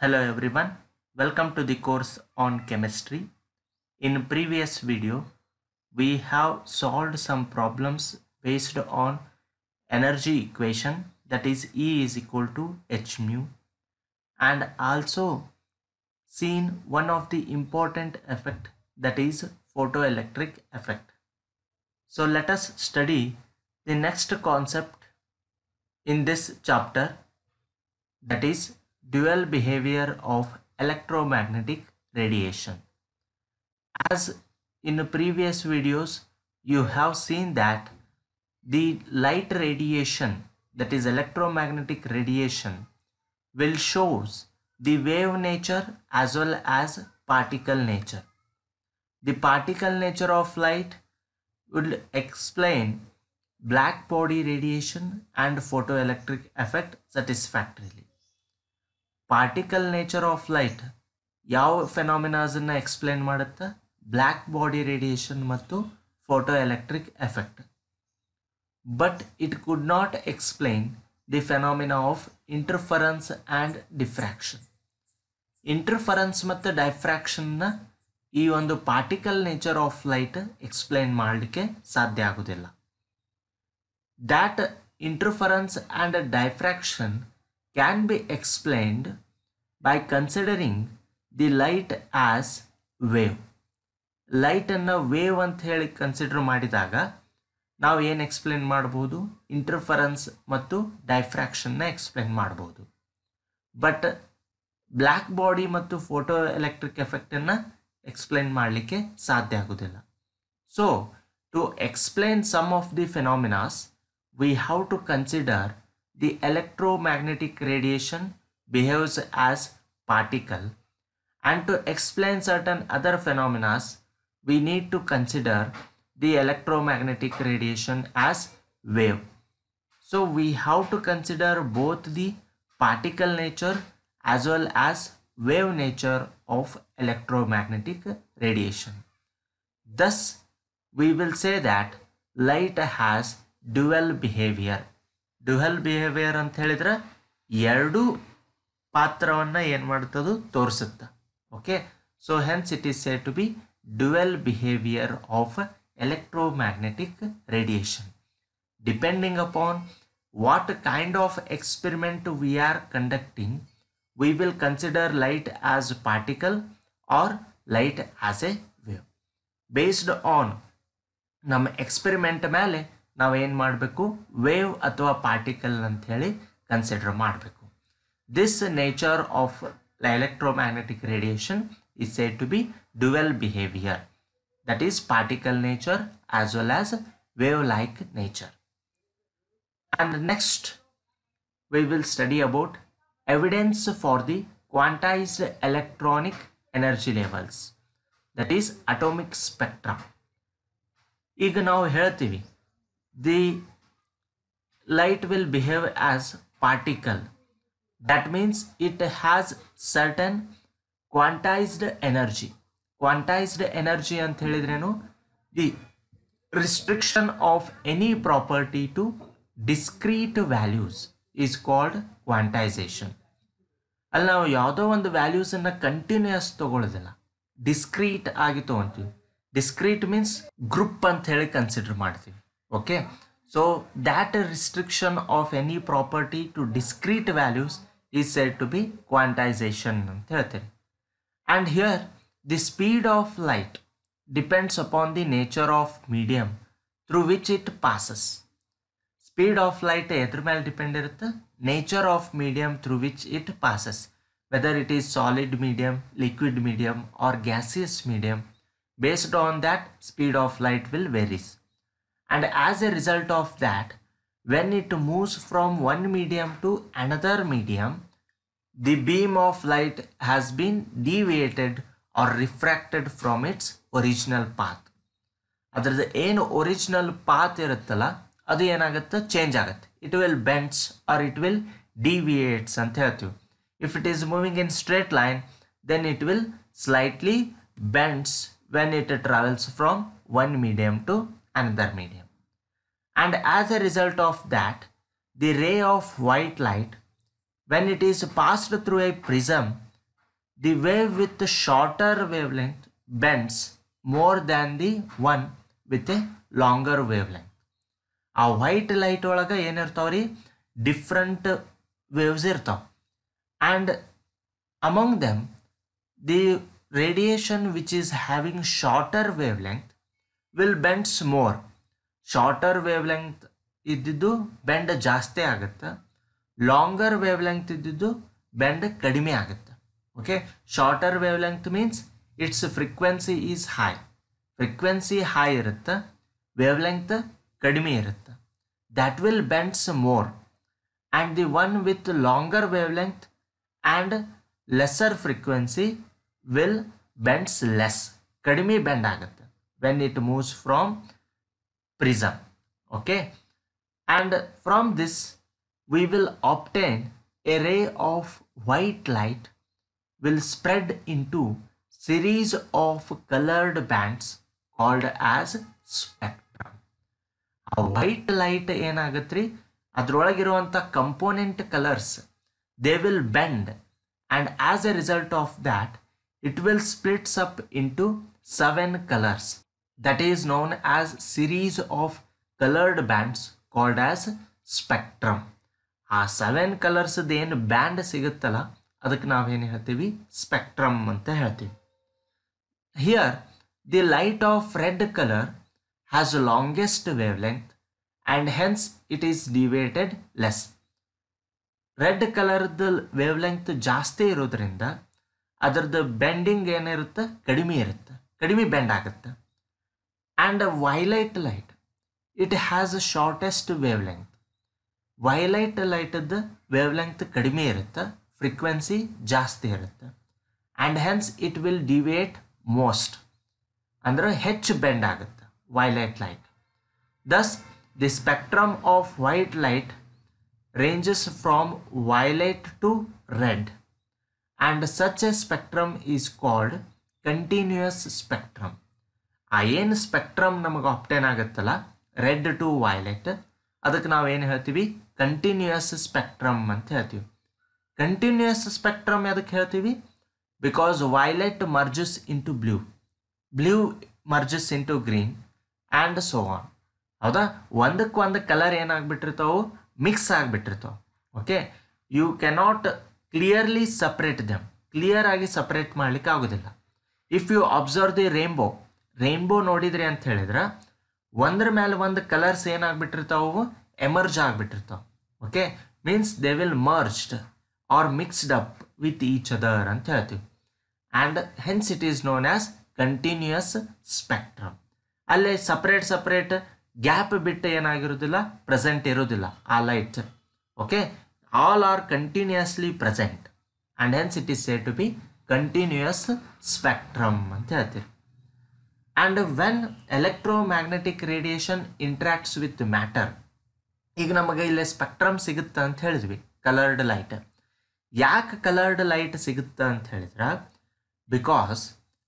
Hello everyone, welcome to the course on chemistry. In previous video, we have solved some problems based on energy equation, that is E is equal to h mu, and also seen one of the important effect, that is photoelectric effect. So let us study the next concept in this chapter, that is dual behavior of electromagnetic radiation. As in previous videos, you have seen that the light radiation, that is electromagnetic radiation, will shows the wave nature as well as particle nature. The particle nature of light will explain black body radiation and photoelectric effect satisfactorily. Particle nature of light ಯಾವ ಫೆನಾಮಿನಾಸನ್ನ explain ಮಾಡುತ್ತೆ? Black body radiation ಮತ್ತು photo electric effect. But it could not explain the phenomena of interference and diffraction. Interference ಮತ್ತು ಡೈಫ್ರಾಕ್ಷನ್ನ ಈ ಒಂದು particle nature of light explain ಮಾಡಲಿಕ್ಕೆ ಸಾಧ್ಯ ಆಗೋದಿಲ್ಲ. That interference and diffraction can be explained by considering the light as wave. ಲೈಟನ್ನು wave ಅಂತ ಹೇಳಿ ಕನ್ಸಿಡರ್ ಮಾಡಿದಾಗ ನಾವು ಏನು ಎಕ್ಸ್ಪ್ಲೇನ್ ಮಾಡ್ಬೋದು? ಇಂಟರ್ಫರೆನ್ಸ್ ಮತ್ತು ಡೈಫ್ರಾಕ್ಷನ್ನ ಎಕ್ಸ್ಪ್ಲೇನ್ ಮಾಡ್ಬೋದು. ಬಟ್ ಬ್ಲ್ಯಾಕ್ ಬಾಡಿ ಮತ್ತು ಫೋಟೋ ಎಲೆಕ್ಟ್ರಿಕ್ ಎಫೆಕ್ಟನ್ನು ಎಕ್ಸ್ಪ್ಲೇನ್ ಮಾಡಲಿಕ್ಕೆ ಸಾಧ್ಯ ಆಗೋದಿಲ್ಲ. So to explain some of the phenomenas we have to consider the electromagnetic radiation behaves as particle, and to explain certain other phenomena we need to consider the electromagnetic radiation as wave. So we have to consider both the particle nature as well as wave nature of electromagnetic radiation. Thus we will say that light has dual behavior. Dual behavior ಅಂತ ಹೇಳಿದ್ರೆ ಎರಡು ಪಾತ್ರವನ್ನು ಏನು ಮಾಡ್ತದು ತೋರಿಸುತ್ತೆ. Okay, so hence it is said to be dual behaviour of electromagnetic radiation. Depending upon what kind of experiment we are conducting, we will consider light as particle or light as a wave. Based on ನಮ್ಮ experiment ಮೇಲೆ ನಾವು ಏನು ಮಾಡಬೇಕು? Wave ಅಥವಾ particle ಅಂತ ಹೇಳಿ consider ಮಾಡಬೇಕು. This nature of electromagnetic radiation is said to be dual behavior, that is particle nature as well as wave-like nature. And next we will study about evidence for the quantized electronic energy levels, that is atomic spectrum. ಈಗ ನಾವು ಹೇಳ್ತೀವಿ the light will behave as particle. That means it has certain quantized energy. Quantized energy ಅಂತ ಹೇಳಿದ್ರೇನು? The restriction of any property to discrete values is called quantization. ಅಲ್ಲಿ ನಾವು ಯಾವುದೋ ಒಂದು ವ್ಯಾಲ್ಯೂಸನ್ನು continuous ತಗೊಳ್ಳೋದಿಲ್ಲ, discrete ಆಗಿ ತೊಗೊತೀವಿ. ಡಿಸ್ಕ್ರೀಟ್ ಮೀನ್ಸ್ ಗ್ರೂಪ್ ಅಂತ ಹೇಳಿ consider ಮಾಡ್ತೀವಿ. Okay, so that restriction of any property to discrete values is said to be quantization ಅಂತ ಹೇಳ್ತೀವಿ. And here the speed of light depends upon the nature of medium through which it passes. Speed of light ಎದ್ರ ಮೇಲೆ depend ಇರುತ್ತೆ? Nature of medium through which it passes, whether it is solid medium, liquid medium or gaseous medium. Based on that speed of light will varies, and as a result of that, when it moves from one medium to another medium, the beam of light has been deviated or refracted from its original path. ಅದರದ್ದು ಏನು original path ಇರುತ್ತಲ್ಲ ಅದು ಏನಾಗುತ್ತೆ? Change ಆಗುತ್ತೆ. It will bends or it will deviates ಅಂತ ಹೇಳ್ತೀವಿ. If it is moving in straight line, then it will slightly bends when it travels from one medium to another medium. And as a result of that, the ray of white light, when it is passed through a prism, the wave with the shorter wavelength bends more than the one with a longer wavelength. ಆ white light ಒಳಗೆ ಏನಿರ್ತಾವ್ರಿ, different waves ಇರ್ತಾವ. And among them the radiation which is having shorter wave length will bends more. Shorter wave length ಇದ್ದಿದ್ದು bend ಜಾಸ್ತಿ ಆಗುತ್ತೆ, longer wave length ಇದ್ದಿದ್ದು bend ಕಡಿಮೆ ಆಗುತ್ತೆ. Okay, shorter wave length means it's frequency is high. Frequency high ಇರುತ್ತೆ, wave length ಕಡಿಮೆ ಇರುತ್ತೆ. That will bends more. And the one with longer wave length and lesser frequency will bends less. ಕಡಿಮೆ bend ಆಗುತ್ತೆ when it moves from prism. Okay, and from this we will obtain a ray of white light will spread into series of colored bands called as spectrum. A white light ಏನಾಗತ್ರಿ, ಅದರೊಳಗಿರುವಂಥ component colours they will bend, and as a result of that it will splits up into 7 colors. That is known as series of colored bands called as spectrum. ಆ 7 ಕಲರ್ಸ್ದು ಏನು band ಸಿಗುತ್ತಲ್ಲ ಅದಕ್ಕೆ ನಾವೇನು ಹೇಳ್ತೀವಿ, spectrum ಅಂತ ಹೇಳ್ತೀವಿ. Here the light of red colour has longest wave length and hence it is deviated less. Red ಕಲರ್ದು wave length ಜಾಸ್ತಿ ಇರೋದ್ರಿಂದ ಅದರದ್ದು ಬೆಂಡಿಂಗ್ ಏನಿರುತ್ತೆ ಕಡಿಮೆ ಇರುತ್ತೆ, ಕಡಿಮೆ ಬೆಂಡ್ ಆಗುತ್ತೆ. And violet light it has shortest wave length. Violet ಲೈಟದ್ದು ವೇವ್ ಲೆಂತ್ ಕಡಿಮೆ ಇರುತ್ತೆ, ಫ್ರೀಕ್ವೆನ್ಸಿ ಜಾಸ್ತಿ ಇರುತ್ತೆ. And hence it will deviate most, ಅಂದರೆ ಹೆಚ್ಚು ಬೆಂಡ್ ಆಗುತ್ತೆ violet light. Thus the spectrum of white light ranges from violet to red, and such a spectrum is called continuous spectrum. ಆ ಏನು spectrum ನಮಗೆ ಆಪ್ಟೇನ್ ಆಗುತ್ತಲ್ಲ red to violet, ಅದಕ್ಕೆ ನಾವೇನು ಹೇಳ್ತೀವಿ, ಕಂಟಿನ್ಯೂಯಸ್ ಸ್ಪೆಕ್ಟ್ರಮ್ ಅಂತ ಹೇಳ್ತೀವಿ. ಕಂಟಿನ್ಯೂಯಸ್ ಸ್ಪೆಕ್ಟ್ರಮ್ ಅದಕ್ಕೆ ಹೇಳ್ತೀವಿ because violet merges into blue, blue merges into green and so on. ಹೌದಾ, ಒಂದಕ್ಕೊಂದು ಕಲರ್ ಏನಾಗ್ಬಿಟ್ಟಿರ್ತಾವೆ, ಮಿಕ್ಸ್ ಆಗಿಬಿಟ್ಟಿರ್ತಾವೆ. Okay, you cannot clearly separate them, clear ಆಗಿ ಸಪ್ರೇಟ್ ಮಾಡ್ಲಿಕ್ಕೆ ಆಗೋದಿಲ್ಲ. If you observe the rainbow ನೋಡಿದ್ರಿ ಅಂತ ಹೇಳಿದ್ರೆ ಒಂದ್ರ ಮೇಲೆ ಒಂದು ಕಲರ್ಸ್ ಏನಾಗ್ಬಿಟ್ಟಿರ್ತಾವೆ, ಎಮರ್ಜ್ ಆಗಿಬಿಟ್ಟಿರ್ತಾವೆ. Okay, means they will merged or mixed up with each other ಅಂತ ಹೇಳ್ತೀವಿ. And hence it is known as continuous spectrum. ಅಲ್ಲೇ ಸಪ್ರೇಟ್ ಗ್ಯಾಪ್ ಬಿಟ್ಟು ಏನಾಗಿರೋದಿಲ್ಲ, ಪ್ರೆಸೆಂಟ್ ಇರೋದಿಲ್ಲ ಆ light. Okay, all are continuously present and hence it is said to be continuous spectrum ಅಂತ ಹೇಳ್ತೀವಿ. And when electromagnetic radiation interacts with matter, ಈಗ ನಮಗೆ ಇಲ್ಲಿ ಸ್ಪೆಕ್ಟ್ರಮ್ ಸಿಗುತ್ತೆ ಅಂತ ಹೇಳಿದ್ವಿ, ಕಲರ್ಡ್ ಲೈಟ್. ಯಾಕೆ ಕಲರ್ಡ್ ಲೈಟ್ ಸಿಗುತ್ತೆ ಅಂತ ಹೇಳಿದ್ರೆ, because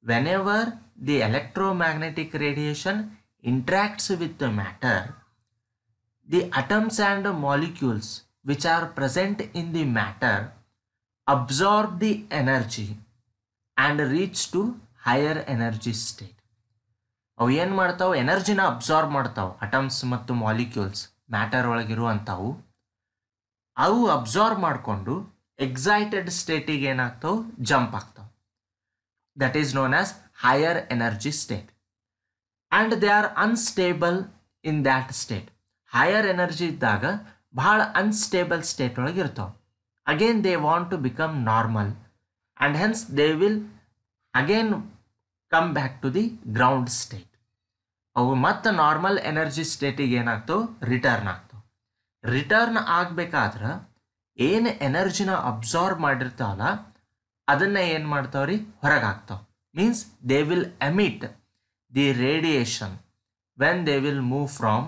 whenever the electromagnetic radiation interacts with matter, the atoms and molecules which are present in the matter absorb the energy and reach to higher energy state. ಅವು ಏನು ಮಾಡ್ತಾವೆ, ಎನರ್ಜಿನ absorb ಮಾಡ್ತಾವೆ. Atoms ಮತ್ತು molecules matter ಒಳಗಿರುವಂಥವು, ಅವು absorb ಮಾಡಿಕೊಂಡು excited ಸ್ಟೇಟಿಗೆ ಏನಾಗ್ತಾವೆ, ಜಂಪ್ ಆಗ್ತಾವೆ. That is known as higher energy state. And they are unstable in that state. Higher energy ಇದ್ದಾಗ ಭಾಳ ಅನ್ಸ್ಟೇಬಲ್ ಸ್ಟೇಟ್ ಒಳಗೆ ಇರ್ತಾವೆ. Again they want to become normal and hence they will again come back to the ground state. ಅವು ಮತ್ತೆ normal energy ಸ್ಟೇಟಿಗೆ ಏನಾಗ್ತಾವೆ, return ಆಗ್ತಾವೆ. Return ಆಗಬೇಕಾದ್ರೆ ಏನು ಎನರ್ಜಿನ ಅಬ್ಸಾರ್ಬ್ ಮಾಡಿರ್ತಾವಲ್ಲ ಅದನ್ನು ಏನು ಮಾಡ್ತಾವ್ರಿ, ಹೊರಗೆ ಹಾಕ್ತಾವೆ. Means they will emit the radiation when they will move from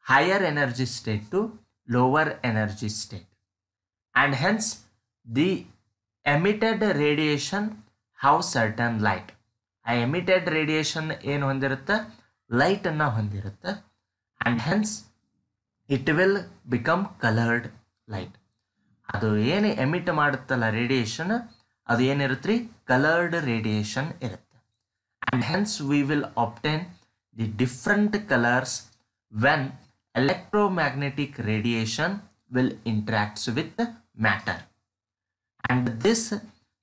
higher energy state to lower energy state. And hence the emitted radiation have certain light. ಆ ಎಮಿಟೆಡ್ ರೇಡಿಯೇಷನ್ ಏನು ಹೊಂದಿರುತ್ತೆ, ಲೈಟನ್ನು ಹೊಂದಿರುತ್ತೆ. And hence it will become coloured light. ಅದು ಏನು emit ಮಾಡುತ್ತಲ್ಲ radiation, ಅದು ಏನಿರುತ್ತೆ ರೀ, ಕಲರ್ಡ್ ರೇಡಿಯೇಷನ್ ಇರುತ್ತೆ. And hence we will obtain the different colours when electromagnetic radiation will interacts with matter. And this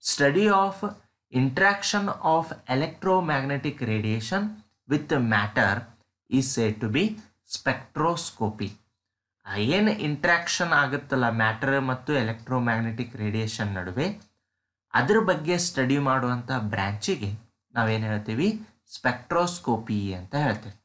study of interaction of electromagnetic radiation with matter is said to be spectroscopy. ಏನು interaction ಆಗುತ್ತಲ್ಲ matter ಮತ್ತು electromagnetic radiation ನಡುವೆ, ಅದ್ರ ಬಗ್ಗೆ study ಮಾಡುವಂಥ ಬ್ರ್ಯಾಂಚಿಗೆ ನಾವೇನು ಹೇಳ್ತೀವಿ, spectroscopy ಅಂತ ಹೇಳ್ತೀವಿ.